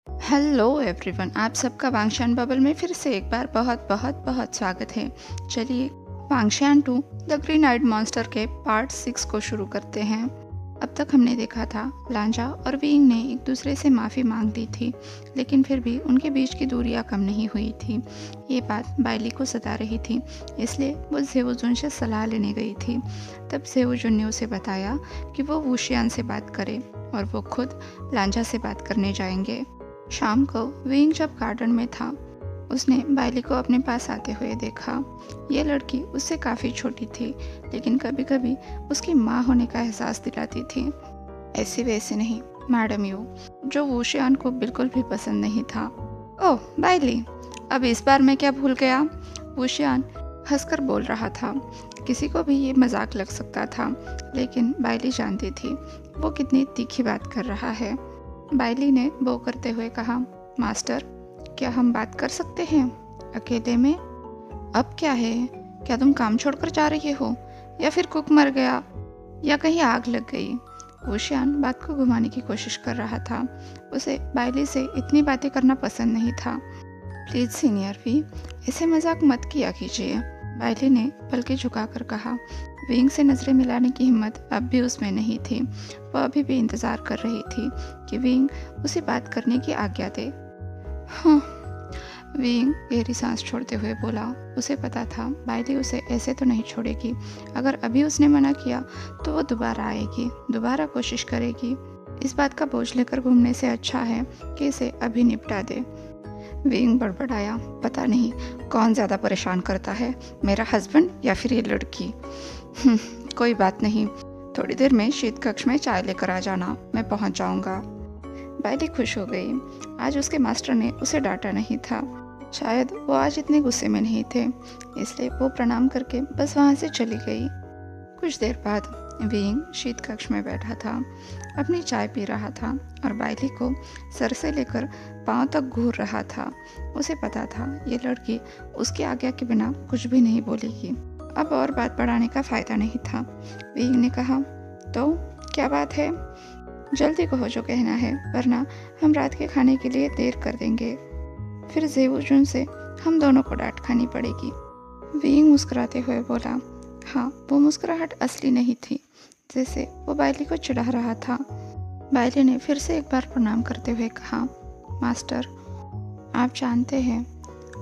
Hello everyone, आप सबका वांगशान bubble में फिर से एक बार बहुत बहुत बहुत स्वागत है। चलिए वांगशान 2 द ग्रीन आइड मॉन्स्टर के पार्ट 6 को शुरू करते हैं। अब तक हमने देखा था लांजा और विंग ने एक दूसरे से माफ़ी मांग ली थी, लेकिन फिर भी उनके बीच की दूरियां कम नहीं हुई थी। ये बात बाइली को सता रही थी, इसलिए वो ज़ेवुजुन से सलाह लेने गई थी। तब ज़ेवुजुन ने उसे बताया कि वो वुशियान से बात करे और वो खुद लांजा से बात करने जाएंगे। शाम को विंग जब गार्डन में था, उसने बाइली को अपने पास आते हुए देखा। ये लड़की उससे काफ़ी छोटी थी, लेकिन कभी कभी उसकी माँ होने का एहसास दिलाती थी। ऐसे वैसे नहीं, मैडम यू, जो वुशियान को बिल्कुल भी पसंद नहीं था। ओह बाइली, अब इस बार मैं क्या भूल गया? वुशियान हंसकर बोल रहा था। किसी को भी ये मजाक लग सकता था, लेकिन बाइली जानती थी वो कितनी तीखी बात कर रहा है। बाइली ने बो करते हुए कहा, मास्टर, क्या हम बात कर सकते हैं अकेले में? अब क्या है, क्या तुम काम छोड़कर जा रही हो, या फिर कुक मर गया, या कहीं आग लग गई? वुशियान बात को घुमाने की कोशिश कर रहा था। उसे बाइली से इतनी बातें करना पसंद नहीं था। प्लीज सीनियर वी, ऐसे मजाक मत किया कीजिए, बाइली ने पलके झुकाकर कहा। विंग से नजरें मिलाने की हिम्मत अब भी उसमें नहीं थी। वह अभी भी इंतजार कर रही थी कि विंग उसे बात करने की आज्ञा दे। हाँ, विंग गहरी सांस छोड़ते हुए बोला। उसे पता था बाइली उसे ऐसे तो नहीं छोड़ेगी। अगर अभी उसने मना किया तो वो दोबारा आएगी, दोबारा कोशिश करेगी। इस बात का बोझ लेकर घूमने से अच्छा है कि इसे अभी निपटा दे। विंग बड़बड़ाया, पता नहीं कौन ज़्यादा परेशान करता है, मेरा हस्बैंड या फिर ये लड़की। कोई बात नहीं, थोड़ी देर में शीत कक्ष में चाय लेकर आ जाना, मैं पहुंच जाऊंगा। बाइली खुश हो गई। आज उसके मास्टर ने उसे डांटा नहीं था। शायद वो आज इतने गुस्से में नहीं थे, इसलिए वो प्रणाम करके बस वहां से चली गई। कुछ देर बाद विंग शीत कक्ष में बैठा था, अपनी चाय पी रहा था और बाइली को सर से लेकर पांव तक घूर रहा था। उसे पता था ये लड़की उसकी आज्ञा के बिना कुछ भी नहीं बोलेगी। अब और बात बढ़ाने का फायदा नहीं था। विंग ने कहा, तो क्या बात है? जल्दी कहो जो कहना है, वरना हम रात के खाने के लिए देर कर देंगे। फिर ज़ेवुजुन से हम दोनों को डांट खानी पड़ेगी। विंग मुस्कुराते हुए बोला। हाँ, वो मुस्कुराहट असली नहीं थी, जैसे वो बाइली को चिढ़ा रहा था। बाइली ने फिर से एक बार प्रणाम करते हुए कहा, मास्टर, आप जानते हैं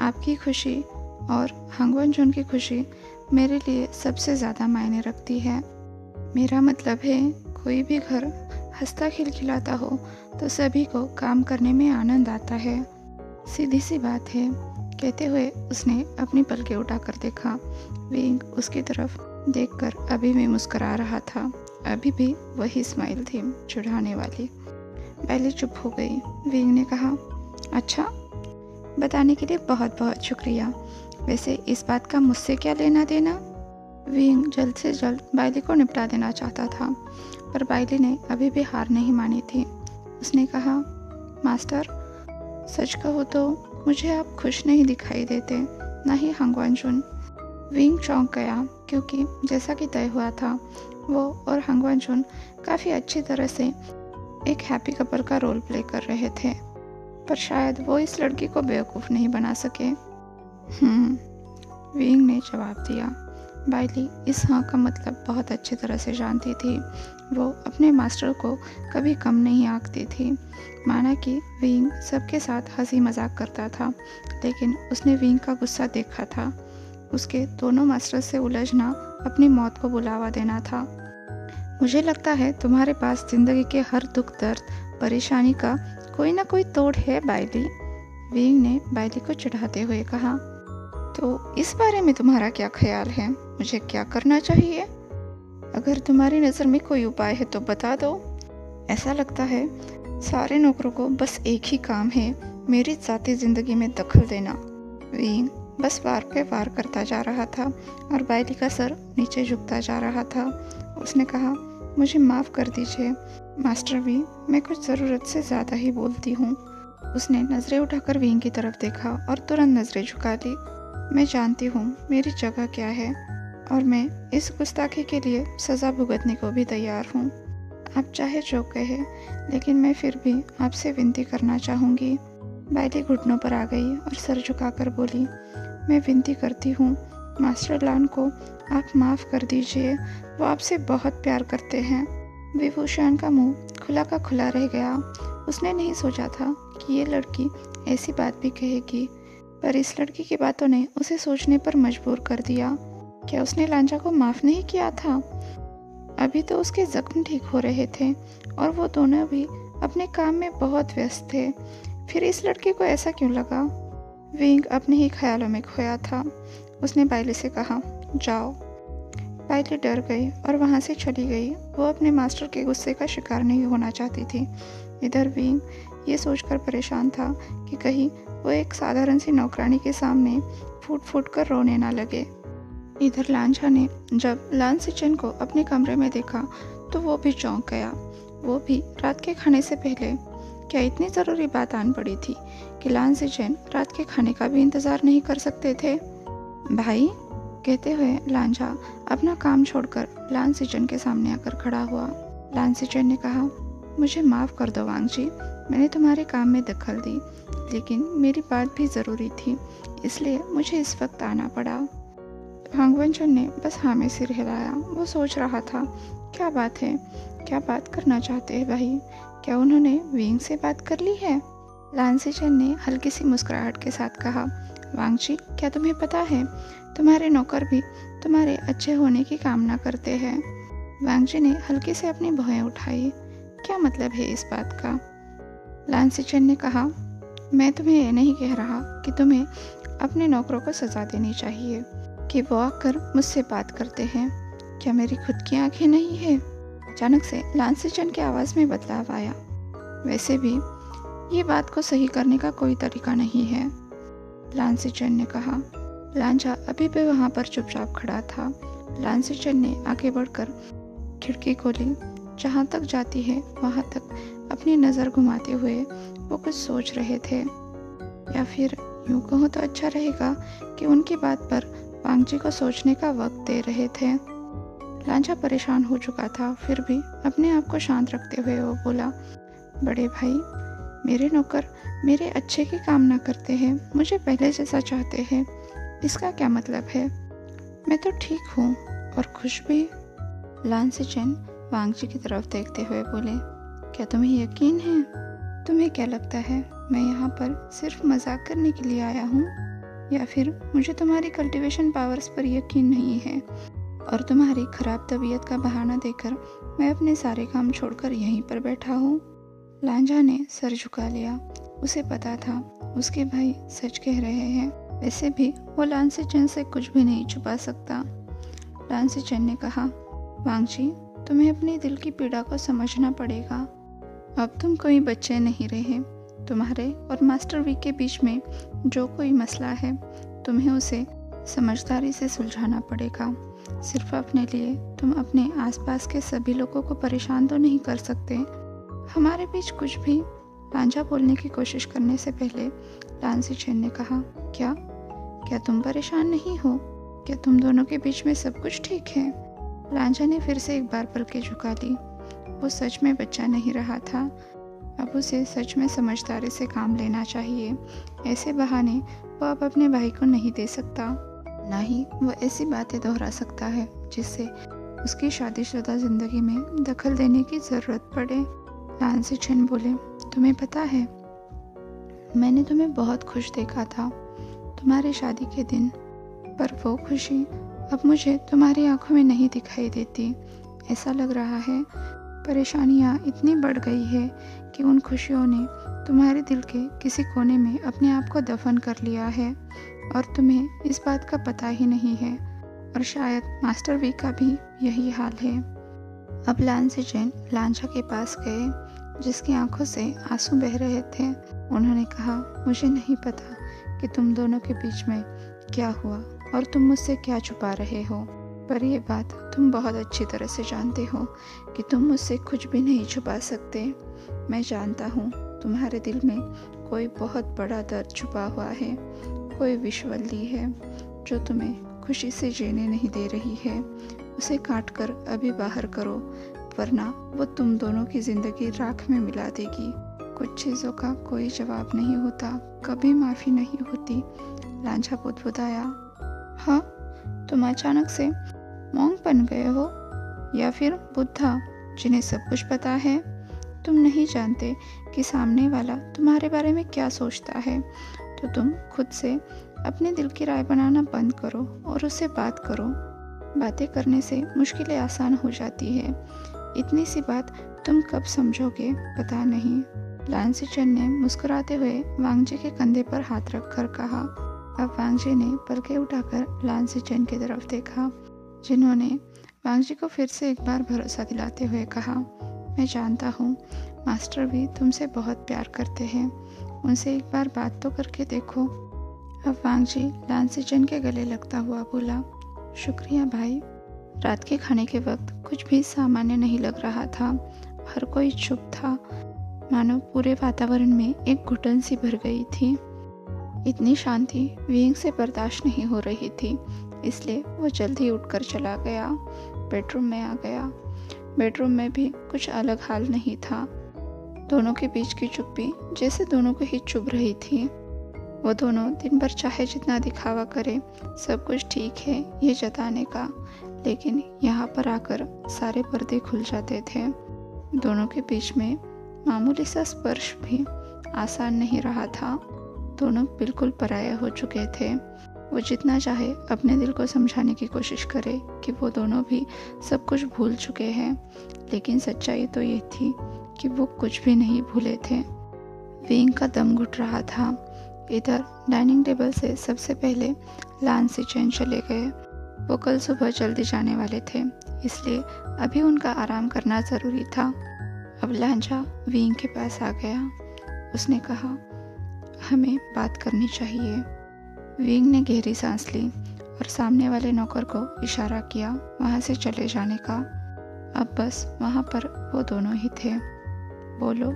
आपकी खुशी और हांगवनजोन की खुशी मेरे लिए सबसे ज़्यादा मायने रखती है। मेरा मतलब है, कोई भी घर हंसता खिलखिलाता हो तो सभी को काम करने में आनंद आता है। सीधी सी बात है। कहते हुए उसने अपनी पलकें उठाकर देखा। विंग उसकी तरफ देखकर अभी भी मुस्कुरा रहा था। अभी भी वही स्माइल थी, चिढ़ाने वाली। बाइली चुप हो गई। विंग ने कहा, अच्छा, बताने के लिए बहुत बहुत शुक्रिया। वैसे इस बात का मुझसे क्या लेना देना? विंग जल्द से जल्द बाइली को निपटा देना चाहता था, पर बाइली ने अभी भी हार नहीं मानी थी। उसने कहा, मास्टर, सच कहो तो मुझे आप खुश नहीं दिखाई देते, ना ही हांगवनजोन। विंग चौंक गया, क्योंकि जैसा कि तय हुआ था, वो और हांगवनजोन काफ़ी अच्छी तरह से एक हैप्पी कपल का रोल प्ले कर रहे थे, पर शायद वो इस लड़की को बेवकूफ़ नहीं बना सके। विंग ने जवाब दिया। बाइली इस हाँ का मतलब बहुत अच्छी तरह से जानती थी। वो अपने मास्टर को कभी कम नहीं आंकती थी। माना कि विंग सबके साथ हंसी मजाक करता था, लेकिन उसने विंग का गुस्सा देखा था। उसके दोनों मास्टर से उलझना अपनी मौत को बुलावा देना था। मुझे लगता है तुम्हारे पास जिंदगी के हर दुख दर्द परेशानी का कोई ना कोई तोड़ है बाइली, विंग ने बाइली को चिढ़ाते हुए कहा। तो इस बारे में तुम्हारा क्या ख्याल है? मुझे क्या करना चाहिए? अगर तुम्हारी नज़र में कोई उपाय है तो बता दो। ऐसा लगता है सारे नौकरों को बस एक ही काम है, मेरी ज़ाती ज़िंदगी में दखल देना। विंग बस वार पे वार करता जा रहा था और बाइली का सर नीचे झुकता जा रहा था। उसने कहा, मुझे माफ़ कर दीजिए मास्टर वी, मैं कुछ ज़रूरत से ज़्यादा ही बोलती हूँ। उसने नज़रें उठाकर विंग की तरफ देखा और तुरंत नज़रें झुका ली। मैं जानती हूँ मेरी जगह क्या है, और मैं इस गुस्ताखी के लिए सज़ा भुगतने को भी तैयार हूँ। आप चाहे जो कहे, लेकिन मैं फिर भी आपसे विनती करना चाहूँगी। बाइली घुटनों पर आ गई और सर झुकाकर बोली, मैं विनती करती हूँ, मास्टर लान को आप माफ़ कर दीजिए, वो आपसे बहुत प्यार करते हैं। विभूषण का मुंह खुला का खुला रह गया। उसने नहीं सोचा था कि ये लड़की ऐसी बात भी कहेगी, पर इस लड़की की बातों ने उसे सोचने पर मजबूर कर दिया। क्या उसने लांजा को माफ़ नहीं किया था? अभी तो उसके जख्म ठीक हो रहे थे और वो दोनों भी अपने काम में बहुत व्यस्त थे। फिर इस लड़के को ऐसा क्यों लगा? विंग अपने ही ख्यालों में खोया था। उसने बाइली से कहा, जाओ। बाइली डर गई और वहाँ से चली गई। वो अपने मास्टर के गुस्से का शिकार नहीं होना चाहती थी। इधर विंग ये सोचकर परेशान था कि कहीं वो एक साधारण सी नौकरानी के सामने फूट फूट कर रोने ना लगे। इधर लांझा ने जब लान सिचन को अपने कमरे में देखा तो वो भी चौंक गया। वो भी रात के खाने से पहले। क्या इतनी ज़रूरी बात आन पड़ी थी कि लान सिचन रात के खाने का भी इंतज़ार नहीं कर सकते थे? भाई, कहते हुए लांझा अपना काम छोड़कर लान सिचन के सामने आकर खड़ा हुआ। लान सिचन ने कहा, मुझे माफ़ कर दो वांग जी, मैंने तुम्हारे काम में दखल दी, लेकिन मेरी बात भी ज़रूरी थी, इसलिए मुझे इस वक्त आना पड़ा। वांगवनचन ने बस हाँ में सिर हिलाया। वो सोच रहा था, क्या बात है, क्या बात करना चाहते हैं भाई? क्या उन्होंने विंग से बात कर ली है? लान सिचन ने हल्की सी मुस्कुराहट के साथ कहा, वांग जी, क्या तुम्हें पता है, तुम्हारे नौकर भी तुम्हारे अच्छे होने की कामना करते हैं। वांग जी ने हल्के से अपनी भौहें उठाई। क्या मतलब है इस बात का? लान सिचन ने कहा, मैं तुम्हें ये नहीं कह रहा कि तुम्हें अपने नौकरों को सजा देनी चाहिए कि वो आकर मुझसे बात करते हैं। क्या मेरी खुद की आंखें नहीं है? अचानक से लान सिचन की आवाज़ में बदलाव आया। वैसे भी ये बात को सही करने का कोई तरीका नहीं है, लान सिचन ने कहा। लांझा अभी भी वहाँ पर चुपचाप खड़ा था। लान सिचन ने आगे बढ़कर खिड़की खोली। जहाँ तक जाती है वहाँ तक अपनी नज़र घुमाते हुए वो कुछ सोच रहे थे, या फिर यूँ कहूँ तो अच्छा रहेगा कि उनकी बात पर वांग जी को सोचने का वक्त दे रहे थे। लांझा परेशान हो चुका था, फिर भी अपने आप को शांत रखते हुए वो बोला, बड़े भाई, मेरे नौकर मेरे अच्छे की कामना करते हैं, मुझे पहले जैसा चाहते हैं, इसका क्या मतलब है? मैं तो ठीक हूँ और खुश भी। लान सिचन वांग जी की तरफ देखते हुए बोले, क्या तुम्हें यकीन है? तुम्हें क्या लगता है मैं यहाँ पर सिर्फ मजाक करने के लिए आया हूँ, या फिर मुझे तुम्हारी कल्टीवेशन पावर्स पर यकीन नहीं है और तुम्हारी खराब तबीयत का बहाना देकर मैं अपने सारे काम छोड़कर यहीं पर बैठा हूँ? लांझा ने सर झुका लिया। उसे पता था उसके भाई सच कह रहे हैं, वैसे भी वो लान सिचन से कुछ भी नहीं छुपा सकता। लान सिचन ने कहा, वांग जी, तुम्हें अपने दिल की पीड़ा को समझना पड़ेगा। अब तुम कोई बच्चे नहीं रहे। तुम्हारे और मास्टर वी के बीच में जो कोई मसला है, तुम्हें उसे समझदारी से सुलझाना पड़ेगा। सिर्फ अपने लिए तुम अपने आसपास के सभी लोगों को परेशान तो नहीं कर सकते। हमारे बीच कुछ भी। लांझा बोलने की कोशिश करने से पहले लान सिचन ने कहा, क्या तुम परेशान नहीं हो? क्या तुम दोनों के बीच में सब कुछ ठीक है? लांझा ने फिर से एक बार पलकें झुका ली। वो सच में बच्चा नहीं रहा था। अब उसे सच में समझदारी से काम लेना चाहिए। ऐसे बहाने वो अब अपने भाई को नहीं दे सकता, ना ही वो ऐसी बातें दोहरा सकता है जिससे उसकी शादीशुदा जिंदगी में दखल देने की ज़रूरत पड़े। लान सिचन बोले, तुम्हें पता है, मैंने तुम्हें बहुत खुश देखा था तुम्हारी शादी के दिन, पर वो खुशी अब मुझे तुम्हारी आंखों में नहीं दिखाई देती। ऐसा लग रहा है परेशानियाँ इतनी बढ़ गई है कि उन खुशियों ने तुम्हारे दिल के किसी कोने में अपने आप को दफन कर लिया है और तुम्हें इस बात का पता ही नहीं है। और शायद मास्टर वी का भी यही हाल है। अब लान सिचन लांझा के पास गए, जिसकी आंखों से आंसू बह रहे थे। उन्होंने कहा, मुझे नहीं पता कि तुम दोनों के बीच में क्या हुआ और तुम मुझसे क्या छुपा रहे हो, पर यह बात तुम बहुत अच्छी तरह से जानते हो कि तुम मुझसे कुछ भी नहीं छुपा सकते। मैं जानता हूँ तुम्हारे दिल में कोई बहुत बड़ा दर्द छुपा हुआ है, कोई विषवल्ली है जो तुम्हें खुशी से जीने नहीं दे रही है। उसे काट कर अभी बाहर करो, वरना वो तुम दोनों की जिंदगी राख में मिला देगी। कुछ चीज़ों का कोई जवाब नहीं होता, कभी माफ़ी नहीं होती, लांझा बुदबुदाया। हाँ, तुम अचानक से मॉन्क बन गए हो या फिर बुद्धा जिन्हें सब कुछ पता है? तुम नहीं जानते कि सामने वाला तुम्हारे बारे में क्या सोचता है, तो तुम खुद से अपने दिल की राय बनाना बंद करो और उससे बात करो। बातें करने से मुश्किलें आसान हो जाती है। इतनी सी बात तुम कब समझोगे पता नहीं। लांसीचन ने मुस्कुराते हुए वांगजी के कंधे पर हाथ रखकर कहा। अब वांगजी ने पलकें उठाकर लांसीचन की तरफ देखा, जिन्होंने वांगजी को फिर से एक बार भरोसा दिलाते हुए कहा, मैं जानता हूँ मास्टर भी तुमसे बहुत प्यार करते हैं, उनसे एक बार बात तो करके देखो। अब वांगजी लांसीचन के गले लगता हुआ बोला, शुक्रिया भाई। रात के खाने के वक्त कुछ भी सामान्य नहीं लग रहा था। हर कोई चुप था, मानो पूरे वातावरण में एक घुटन सी भर गई थी। इतनी शांति विंग से बर्दाश्त नहीं हो रही थी, इसलिए वो जल्दी उठकर चला गया। बेडरूम में आ गया। बेडरूम में भी कुछ अलग हाल नहीं था। दोनों के बीच की चुप्पी जैसे दोनों को ही चुभ रही थी। वो दोनों दिन भर चाहे जितना दिखावा करे, सब कुछ ठीक है ये जताने का, लेकिन यहाँ पर आकर सारे पर्दे खुल जाते थे। दोनों के बीच में मामूली सा स्पर्श भी आसान नहीं रहा था। दोनों बिल्कुल पराये हो चुके थे। वो जितना चाहे अपने दिल को समझाने की कोशिश करे कि वो दोनों भी सब कुछ भूल चुके हैं, लेकिन सच्चाई तो ये थी कि वो कुछ भी नहीं भूले थे। विंग का दम घुट रहा था। इधर डाइनिंग टेबल से सबसे पहले लांसीचन चले गए। वो कल सुबह जल्दी जाने वाले थे, इसलिए अभी उनका आराम करना ज़रूरी था। अब लांझा विंग के पास आ गया। उसने कहा, हमें बात करनी चाहिए। विंग ने गहरी सांस ली और सामने वाले नौकर को इशारा किया वहाँ से चले जाने का। अब बस वहाँ पर वो दोनों ही थे। बोलो,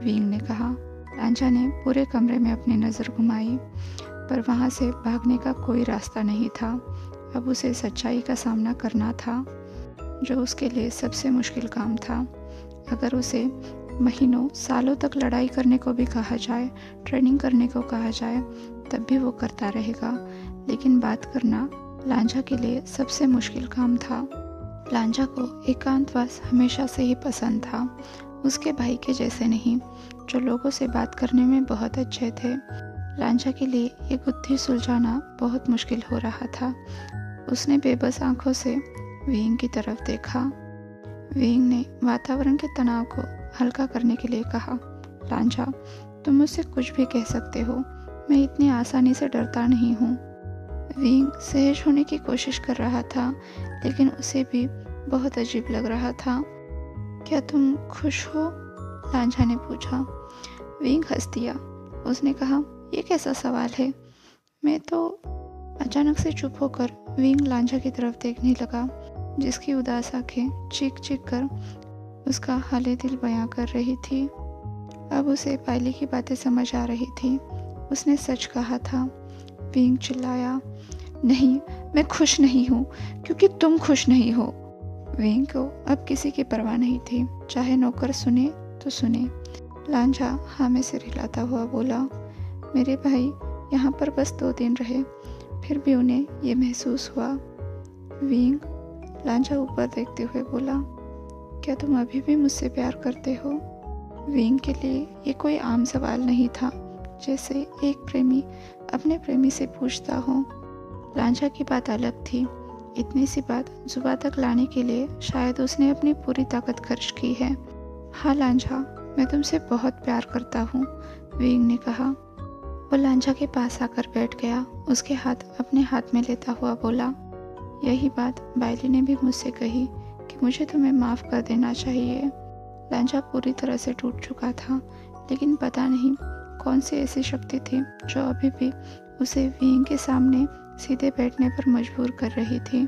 विंग ने कहा। लांझा ने पूरे कमरे में अपनी नज़र घुमाई, पर वहाँ से भागने का कोई रास्ता नहीं था। अब उसे सच्चाई का सामना करना था, जो उसके लिए सबसे मुश्किल काम था। अगर उसे महीनों सालों तक लड़ाई करने को भी कहा जाए, ट्रेनिंग करने को कहा जाए, तब भी वो करता रहेगा, लेकिन बात करना लांझा के लिए सबसे मुश्किल काम था। लांझा को एकांतवास हमेशा से ही पसंद था, उसके भाई के जैसे नहीं, जो लोगों से बात करने में बहुत अच्छे थे। लांझा के लिए ये गुत्थी सुलझाना बहुत मुश्किल हो रहा था। उसने बेबस आंखों से विंग की तरफ देखा। विंग ने वातावरण के तनाव को हल्का करने के लिए कहा, लांझा, तुम मुझसे कुछ भी कह सकते हो, मैं इतनी आसानी से डरता नहीं हूँ। विंग सहज होने की कोशिश कर रहा था, लेकिन उसे भी बहुत अजीब लग रहा था। क्या तुम खुश हो? लांझा ने पूछा। विंग हंस दिया। उसने कहा, ये कैसा सवाल है? मैं तो अचानक से चुप होकर विंग लांझा की तरफ देखने लगा, जिसकी उदास आंखें चीख चीख कर उसका हाले दिल बयां कर रही थी। अब उसे पायली की बातें समझ आ रही थी। उसने सच कहा था। विंग चिल्लाया, नहीं, मैं खुश नहीं हूँ क्योंकि तुम खुश नहीं हो। विंग को अब किसी की परवाह नहीं थी, चाहे नौकर सुने तो सुने। लांझा हाँ में सिर हिलाता हुआ बोला, मेरे भाई यहाँ पर बस 2 दिन रहे, फिर भी उन्हें ये महसूस हुआ। विंग, लांझा ऊपर देखते हुए बोला, क्या तुम अभी भी मुझसे प्यार करते हो? विंग के लिए ये कोई आम सवाल नहीं था, जैसे एक प्रेमी अपने प्रेमी से पूछता हो। लांझा की बात अलग थी। इतनी सी बात जुबान तक लाने के लिए शायद उसने अपनी पूरी ताकत खर्च की है। हाँ लांझा, मैं तुमसे बहुत प्यार करता हूँ, विंग ने कहा। वो लांझा के पास आकर बैठ गया। उसके हाथ अपने हाथ में लेता हुआ बोला, यही बात बायली ने भी मुझसे कही कि मुझे तुम्हें माफ़ कर देना चाहिए। लांझा पूरी तरह से टूट चुका था, लेकिन पता नहीं कौन सी ऐसी शक्ति थी जो अभी भी उसे विंग के सामने सीधे बैठने पर मजबूर कर रही थी।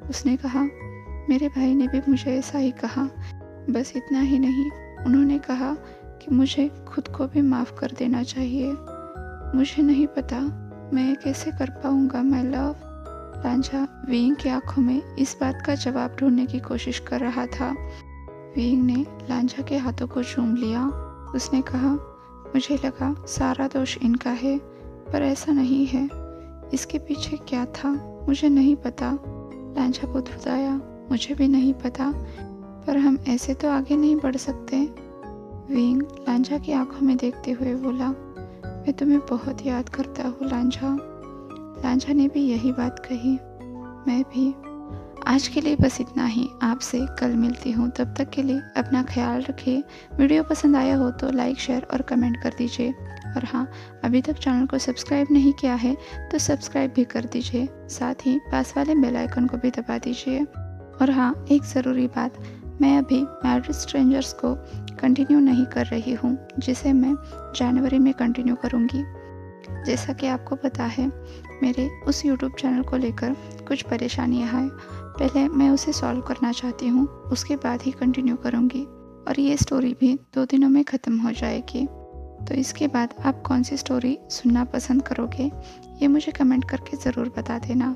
उसने कहा, मेरे भाई ने भी मुझे ऐसा ही कहा। बस इतना ही नहीं, उन्होंने कहा कि मुझे खुद को भी माफ़ कर देना चाहिए। मुझे नहीं पता मैं कैसे कर पाऊँगा माय लव। लांझा विंग की आंखों में इस बात का जवाब ढूंढने की कोशिश कर रहा था, वीइंग ने लांझा के हाथों को चूम लिया। उसने कहा, मुझे लगा सारा दोष इनका है, पर ऐसा नहीं है। इसके पीछे क्या था मुझे नहीं पता। लांझा बुदबुदाया, मुझे भी नहीं पता, पर हम ऐसे तो आगे नहीं बढ़ सकते। वीइंग लांझा की आंखों में देखते हुए बोला, मैं तुम्हें बहुत याद करता हूँ लांझा। लांझा ने भी यही बात कही, मैं भी। आज के लिए बस इतना ही। आपसे कल मिलती हूँ, तब तक के लिए अपना ख्याल रखिए। वीडियो पसंद आया हो तो लाइक, शेयर और कमेंट कर दीजिए। और हाँ, अभी तक चैनल को सब्सक्राइब नहीं किया है तो सब्सक्राइब भी कर दीजिए। साथ ही पास वाले बेल आइकन को भी दबा दीजिए। और हाँ, एक ज़रूरी बात, मैं अभी मैरिड स्ट्रेंजर्स को कंटिन्यू नहीं कर रही हूँ, जिसे मैं जनवरी में कंटिन्यू करूँगी। जैसा कि आपको पता है, मेरे उस यूट्यूब चैनल को लेकर कुछ परेशानियाँ हैं। पहले मैं उसे सॉल्व करना चाहती हूँ, उसके बाद ही कंटिन्यू करूँगी। और ये स्टोरी भी 2 दिनों में ख़त्म हो जाएगी। तो इसके बाद आप कौन सी स्टोरी सुनना पसंद करोगे, ये मुझे कमेंट करके ज़रूर बता देना।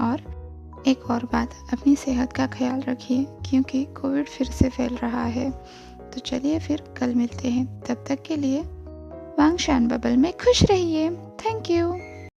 और एक और बात, अपनी सेहत का ख्याल रखिए, क्योंकि कोविड फिर से फैल रहा है। तो चलिए फिर कल मिलते हैं। तब तक के लिए वांगशान बबल में खुश रहिए। Thank you.